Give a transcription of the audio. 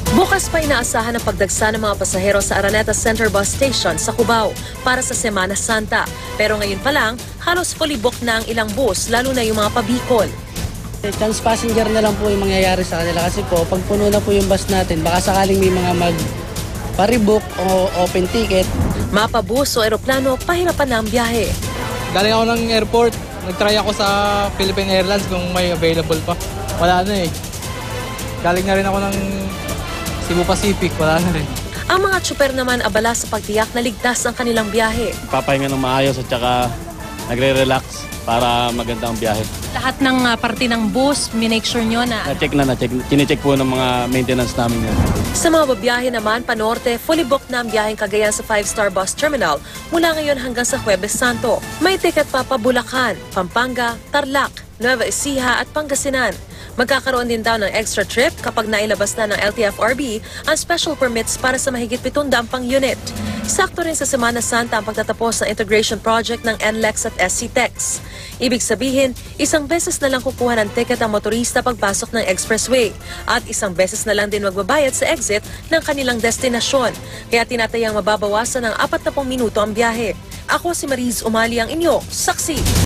Bukas pa inaasahan ang pagdagsa ng mga pasahero sa Araneta Center Bus Station sa Cubao para sa Semana Santa. Pero ngayon pa lang, halos fully booked na ang ilang bus, lalo na yung mga pabikol. Chance passenger na lang po yung mangyayari sa kanila kasi po pag puno na po yung bus natin, baka sakaling may mga mag-rebook o open ticket. Mapabus o eroplano, pahirapan na ang biyahe. Galing ako ng airport, nag-try ako sa Philippine Airlines kung may available pa. Wala na eh. Galing na rin ako ng Cebu Pacific, wala na rin. Ang mga tsuper naman abala sa pagtiyak na ligtas ang kanilang biyahe. Papahinga ng maayos at saka nagre-relax para maganda ang biyahe. Lahat ng parte ng bus, minake sure nyo na... Kine-check po ng mga maintenance namin yan. Sa mga babiyahe naman, panorte, fully booked na ang biyaheng Cagayan sa 5-star bus terminal mula ngayon hanggang sa Huwebes Santo. May ticket pa Bulacan, Pampanga, Tarlac, Nueva Ecija at Pangasinan. Magkakaroon din daw ng extra trip kapag nailabas na ng LTFRB ang special permits para sa mahigit 700 pang unit. Sakto rin sa Semana Santa ang pagtatapos ng integration project ng NLEX at SCTEX. Ibig sabihin, isang beses na lang kukuha ng ticket ang motorista pagpasok ng expressway at isang beses na lang din magbabayad sa exit ng kanilang destinasyon. Kaya tinatayang mababawasan ng 40 minuto ang biyahe. Ako si Mariz Umali ang inyo, saksi.